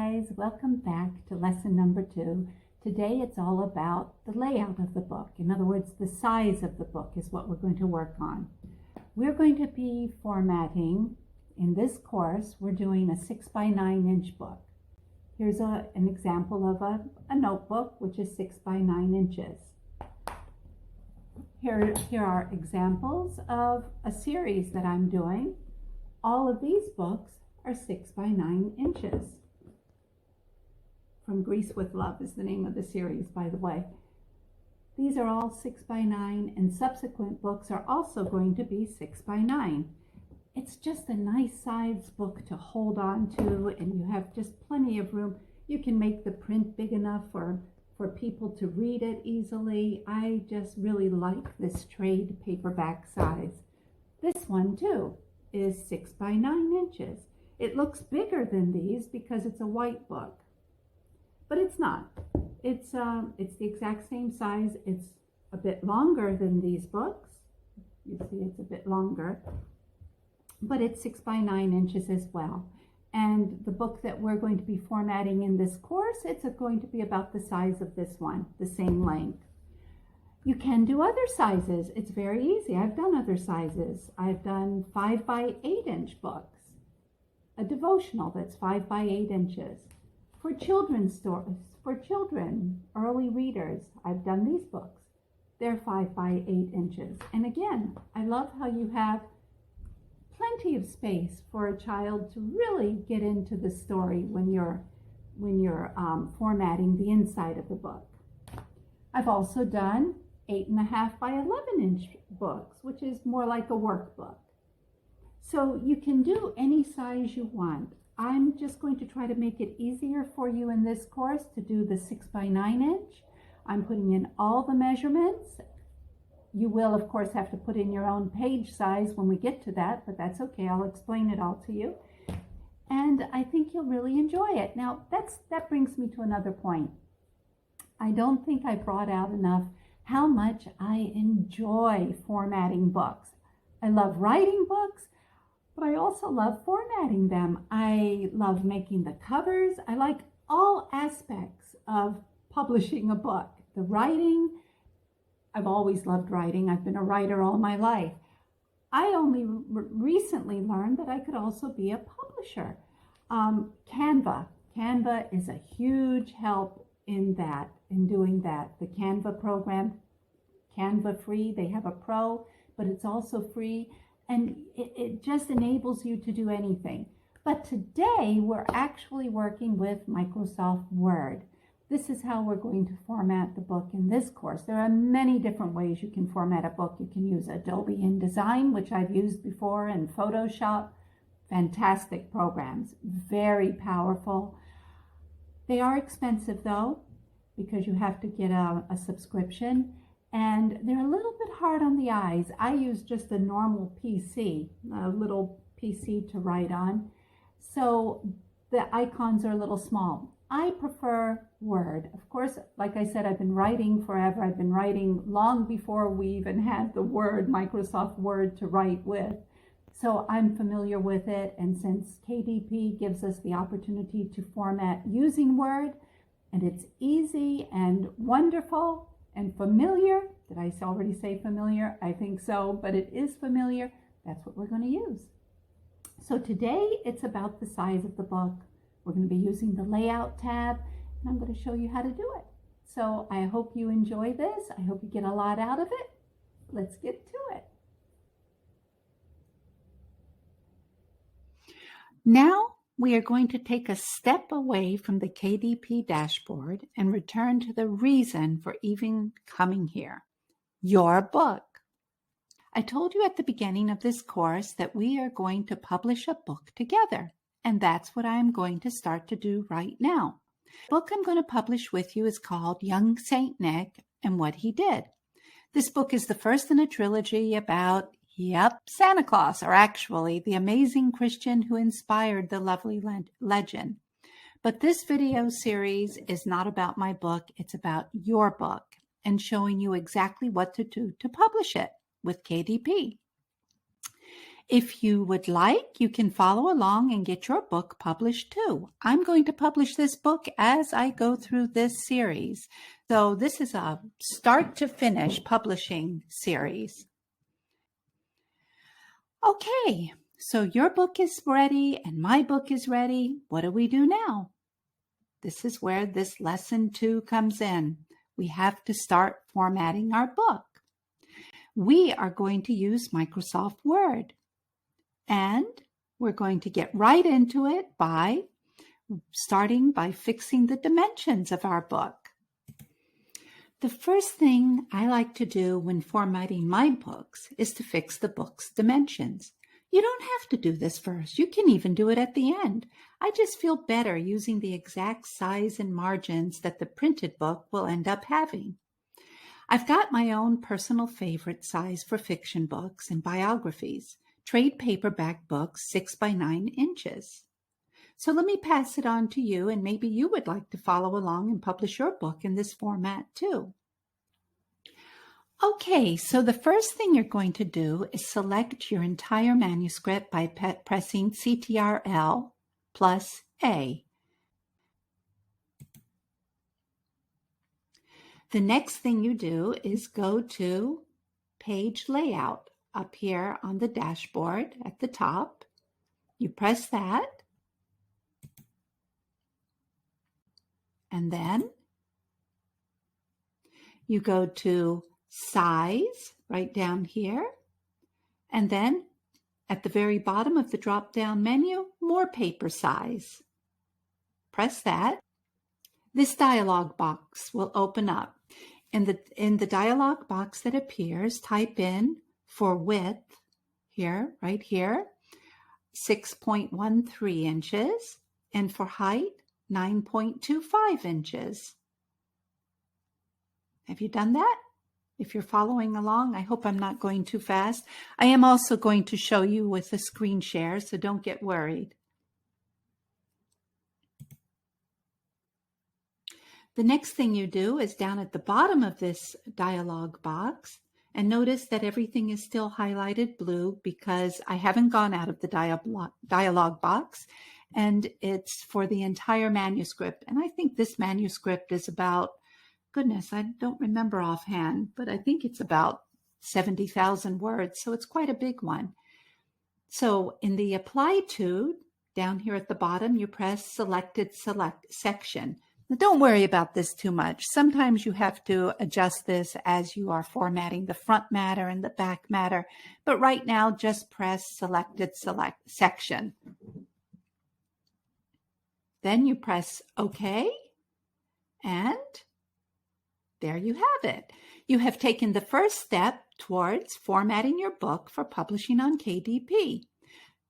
guys, welcome back to lesson number 2. Today it's all about the layout of the book. In other words, the size of the book is what we're going to work on. We're going to be formatting, in this course, we're doing a 6x9 inch book. Here's an example of a notebook, which is 6x9 inches. Here are examples of a series that I'm doing. All of these books are 6x9 inches. From Greece with Love is the name of the series, by the way. These are all 6x9, and subsequent books are also going to be 6x9. It's just a nice size book to hold on to, and you have just plenty of room. You can make the print big enough for people to read it easily. I just really like this trade paperback size. This one too is 6x9 inches. It looks bigger than these because it's a white book, but it's not. It's the exact same size. It's a bit longer than these books. You see it's a bit longer, but it's 6x9 inches as well. And the book that we're going to be formatting in this course, it's going to be about the size of this one, the same length. You can do other sizes. It's very easy. I've done other sizes. I've done 5x8 inch books. A devotional that's 5x8 inches. For children's stories, for children, early readers, I've done these books. They're 5x8 inches. And again, I love how you have plenty of space for a child to really get into the story when you're formatting the inside of the book. I've also done 8.5x11 inch books, which is more like a workbook. So you can do any size you want. I'm just going to try to make it easier for you in this course to do the 6x9 inch. I'm putting in all the measurements. You will, of course, have to put in your own page size when we get to that, but that's okay. I'll explain it all to you. And I think you'll really enjoy it. Now, that brings me to another point. I don't think I brought out enough how much I enjoy formatting books. I love writing books, but I also love formatting them. I love making the covers. I like all aspects of publishing a book. The writing, I've always loved writing. I've been a writer all my life. I only recently learned that I could also be a publisher. Canva is a huge help in doing that. The Canva program, Canva free, they have a pro, but it's also free, and it just enables you to do anything. But today we're actually working with Microsoft Word. This is how we're going to format the book in this course. There are many different ways you can format a book. You can use Adobe InDesign, which I've used before, and Photoshop. Fantastic programs, very powerful. They are expensive though, because you have to get a subscription, and they're a little bit hard on the eyes. I use just a normal PC, a little PC to write on, so the icons are a little small. I prefer Word. Of course, like I said, I've been writing forever. I've been writing long before we even had the word Microsoft Word to write with. So I'm familiar with it. And since KDP gives us the opportunity to format using Word, and it's easy and wonderful and familiar. Did I already say familiar? I think so, but it is familiar. That's what we're going to use. So today it's about the size of the book. We're going to be using the layout tab, and I'm going to show you how to do it. So I hope you enjoy this. I hope you get a lot out of it. Let's get to it. Now we are going to take a step away from the KDP dashboard and return to the reason for even coming here, your book. I told you at the beginning of this course that we are going to publish a book together. And that's what I'm going to start to do right now. The book I'm going to publish with you is called Young Saint Nick and What He Did. This book is the first in a trilogy about, Santa Claus, or actually the amazing Christian who inspired the lovely legend. But this video series is not about my book. It's about your book and showing you exactly what to do to publish it with KDP. If you would like, you can follow along and get your book published too. I'm going to publish this book as I go through this series. So this is a start to finish publishing series. Okay, so your book is ready and my book is ready. What do we do now? This is where this lesson 2 comes in. We have to start formatting our book. We are going to use Microsoft Word. And we're going to get right into it by starting by fixing the dimensions of our book. The first thing I like to do when formatting my books is to fix the book's dimensions. You don't have to do this first. You can even do it at the end. I just feel better using the exact size and margins that the printed book will end up having. I've got my own personal favorite size for fiction books and biographies. Trade paperback books 6 by 9 inches. So let me pass it on to you, and maybe you would like to follow along and publish your book in this format too. Okay, so the first thing you're going to do is select your entire manuscript by pressing Ctrl plus A. The next thing you do is go to Page Layout. Up here on the dashboard at the top, you press that, and then you go to Size right down here, and then at the very bottom of the drop-down menu, More Paper Size. Press that. This dialog box will open up. In the dialog box that appears, type in for width, here, right here, 6.13 inches, and for height, 9.25 inches. Have you done that? If you're following along, I hope I'm not going too fast. I am also going to show you with a screen share, so don't get worried. The next thing you do is down at the bottom of this dialog box, and notice that everything is still highlighted blue because I haven't gone out of the dialog box, and it's for the entire manuscript. And I think this manuscript is about, goodness, I don't remember offhand, but I think it's about 70,000 words, so it's quite a big one. So in the Apply To, down here at the bottom, you press Selected Section. Now, don't worry about this too much. Sometimes you have to adjust this as you are formatting the front matter and the back matter. But right now, just press Selected Section. Then you press OK. And there you have it. You have taken the first step towards formatting your book for publishing on KDP.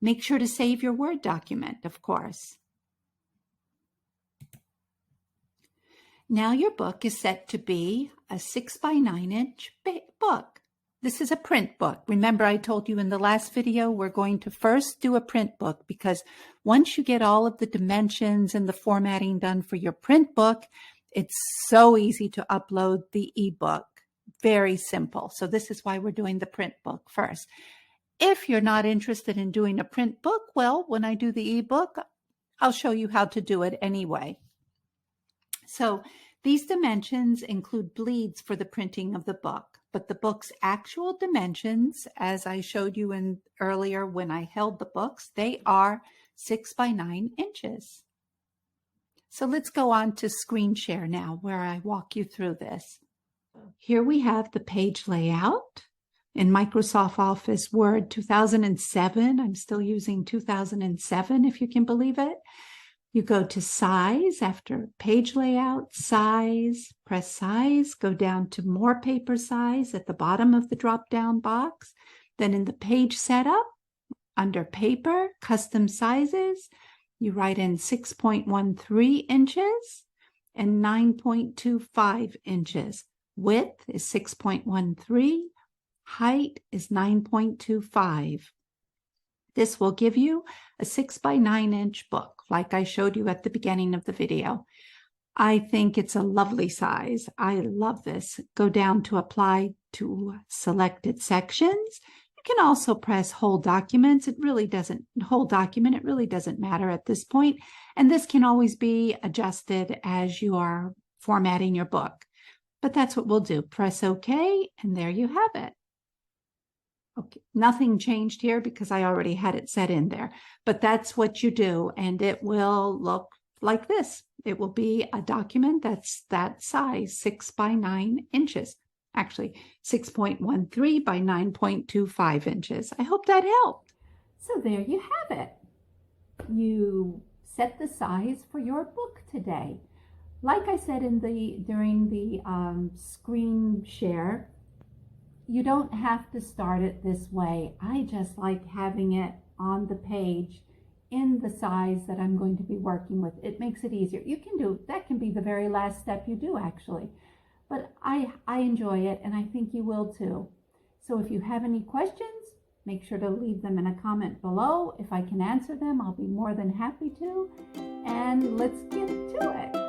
Make sure to save your Word document, of course. Now your book is set to be a 6 by 9 inch book. This is a print book. Remember, I told you in the last video, we're going to first do a print book because once you get all of the dimensions and the formatting done for your print book, it's so easy to upload the ebook. Very simple. So this is why we're doing the print book first. If you're not interested in doing a print book, well, when I do the ebook, I'll show you how to do it anyway. So these dimensions include bleeds for the printing of the book, but the book's actual dimensions, as I showed you earlier when I held the books, they are 6 by 9 inches. So let's go on to screen share now, where I walk you through this. Here we have the page layout in Microsoft Office Word 2007. I'm still using 2007, if you can believe it. You go to Size after Page Layout, Size, press Size, go down to More Paper Size at the bottom of the drop-down box. Then in the Page Setup, under Paper, Custom Sizes, you write in 6.13 inches and 9.25 inches. Width is 6.13, height is 9.25. This will give you a 6 by 9 inch book, like I showed you at the beginning of the video. I think it's a lovely size. I love this. Go down to Apply to Selected Sections can also press whole documents. It really doesn't matter at this point. And this can always be adjusted as you are formatting your book. But that's what we'll do. Press OK, and there you have it. Okay, nothing changed here because I already had it set in there. But that's what you do, and it will look like this. It will be a document that's that size, 6 by 9 inches. Actually, 6.13 by 9.25 inches. I hope that helped. So there you have it. You set the size for your book today. Like I said during the screen share, you don't have to start it this way. I just like having it on the page in the size that I'm going to be working with. It makes it easier. That can be the very last step you do, actually. But I enjoy it, and I think you will too. So if you have any questions, make sure to leave them in a comment below. If I can answer them, I'll be more than happy to. And let's get to it.